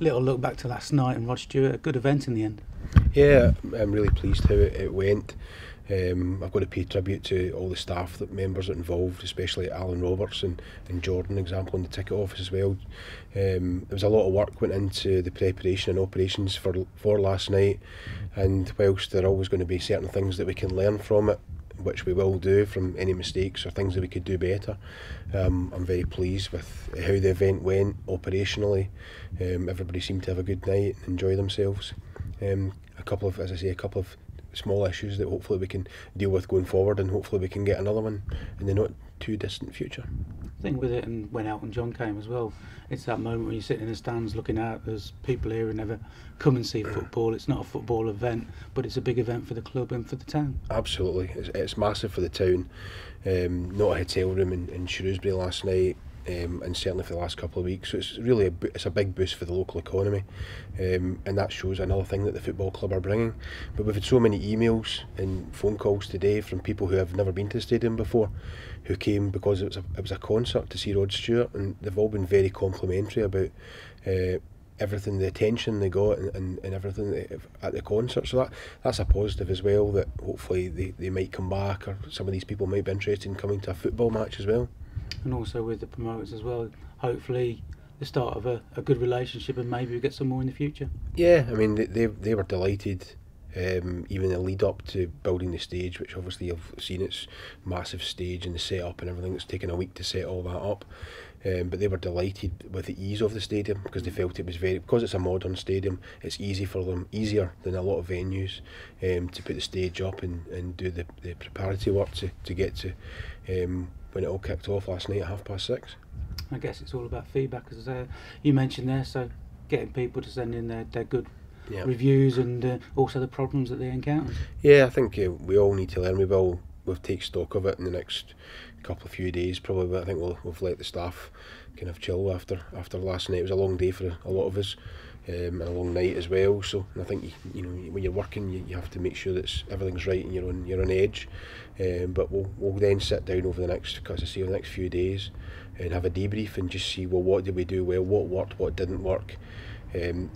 little look back to last night and Rod Stewart, a good event in the end. Yeah, I'm really pleased how it went. I've got to pay tribute to all the staff members that involved, especially Alan Roberts and Jordan, example, in the ticket office as well. There was a lot of work went into the preparation and operations for last night, and whilst there are always going to be certain things that we can learn from it, which we will do from any mistakes or things that we could do better, I'm very pleased with how the event went operationally. Everybody seemed to have a good night and enjoy themselves. A couple of small issues that hopefully we can deal with going forward, and hopefully we can get another one in the not too distant future. I think with it, and when Elton John came as well, it's that moment when you're sitting in the stands looking out, there's people here who never come and see football. It's not a football event, but it's a big event for the club and for the town. Absolutely, it's massive for the town. Not a hotel room in Shrewsbury last night, and certainly for the last couple of weeks, so it's really it's a big boost for the local economy, and that shows another thing that the football club are bringing. But we've had so many emails and phone calls today from people who have never been to the stadium before, who came because it was a concert to see Rod Stewart, and they've all been very complimentary about everything, the attention they got and everything at the concert. So that's a positive as well, that hopefully they might come back, or some of these people might be interested in coming to a football match as well. And also with the promoters as well, hopefully the start of a good relationship, and maybe we get some more in the future. Yeah, I mean they were delighted, even the lead up to building the stage, which obviously I've seen its massive stage and the setup and everything. It's taken a week to set all that up, but they were delighted with the ease of the stadium, because they felt it was because it's a modern stadium, it's easy for them, easier than a lot of venues, to put the stage up and do the preparatory work to get to when it all kicked off last night at 6:30. I guess it's all about feedback, as you mentioned there, so getting people to send in their good reviews, and also the problems that they encountered. Yeah, I think we all need to learn. We'll take stock of it in the next few days probably, but I think we've let the staff kind of chill after last night. It was a long day for a lot of us, and a long night as well, so I think you know, when you're working, you have to make sure that everything's right and you're on edge, but we'll then sit down over the next few days and have a debrief and just see, well, what did we do well, what worked, what didn't work,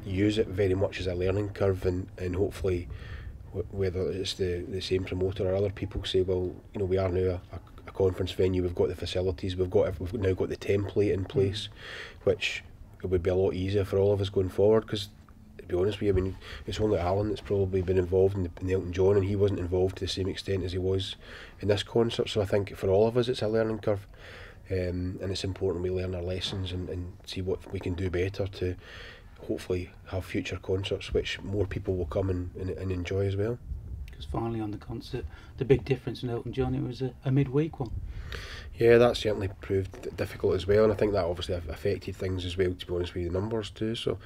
use it very much as a learning curve, and hopefully whether it's the same promoter or other people say, well, you know, we are now a conference venue, we've got the facilities, we've now got the template in place, which it would be a lot easier for all of us going forward. Because to be honest with you, I mean, it's only Alan that's probably been involved in the Elton John, and he wasn't involved to the same extent as he was in this concert. So I think for all of us it's a learning curve, and it's important we learn our lessons and see what we can do better to hopefully have future concerts which more people will come and enjoy as well. Because finally on the concert, the big difference in Elton John, it was a midweek one. Yeah, that certainly proved difficult as well, and I think that obviously affected things as well, to be honest with you, the numbers too. So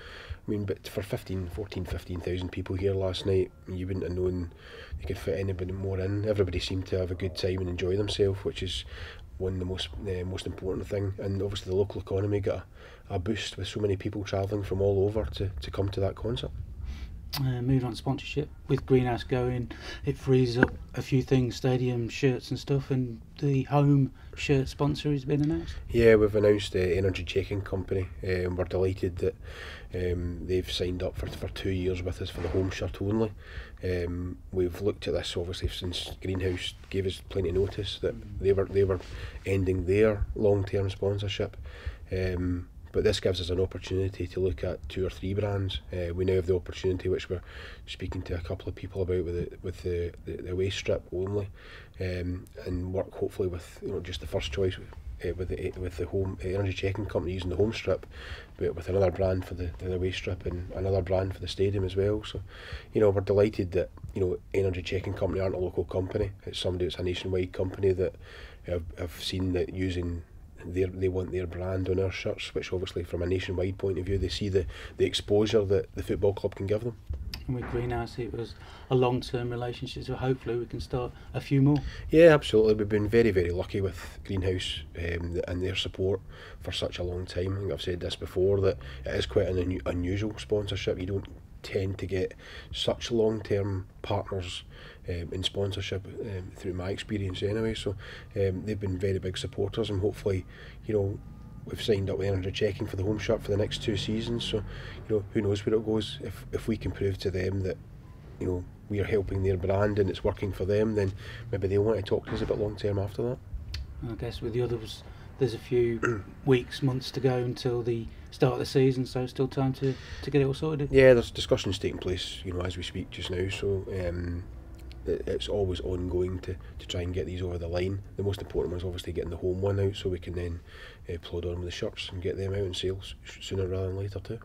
I mean, but for 15,000 people here last night, you wouldn't have known you could fit anybody more in. Everybody seemed to have a good time and enjoy themselves, which is one of the most important thing. And obviously the local economy got a boost with so many people travelling from all over to come to that concert. Moving on to sponsorship, with Greenhouse going, it frees up a few things, stadium shirts and stuff, and the home shirt sponsor has been announced. Yeah, we've announced the Energy Checking Company. We're delighted that they've signed up for 2 years with us for the home shirt only. We've looked at this obviously since Greenhouse gave us plenty of notice that they were ending their long-term sponsorship. But this gives us an opportunity to look at 2 or 3 brands. We now have the opportunity, which we're speaking to a couple of people about, with the away strip only, and work hopefully with, you know, just the first choice with the home Energy Checking Company using the home strip, but with another brand for the away strip and another brand for the stadium as well. So, you know, we're delighted that, you know, Energy Checking Company aren't a local company. It's a nationwide company that have seen that using they want their brand on our shirts, which obviously from a nationwide point of view they see the exposure that the football club can give them. And with Greenhouse, it was a long-term relationship, so hopefully we can start a few more. Yeah, absolutely. We've been very, very lucky with Greenhouse and their support for such a long time. I think I've said this before, that it is quite an unusual sponsorship. You don't tend to get such long-term partners in sponsorship, through my experience anyway. So they've been very big supporters, and hopefully, you know, we've signed up with Energy Checking for the home shirt for the next 2 seasons. So, who knows where it goes. If we can prove to them that, we are helping their brand and it's working for them, then maybe they'll want to talk to us a bit long term after that. I guess with the others, there's a few weeks, months to go until the start of the season, so still time to get it all sorted. Yeah, there's discussions taking place, as we speak just now. So it's always ongoing to try and get these over the line. The most important one is obviously getting the home one out, so we can then plod on with the shirts and get them out in sales sooner rather than later too.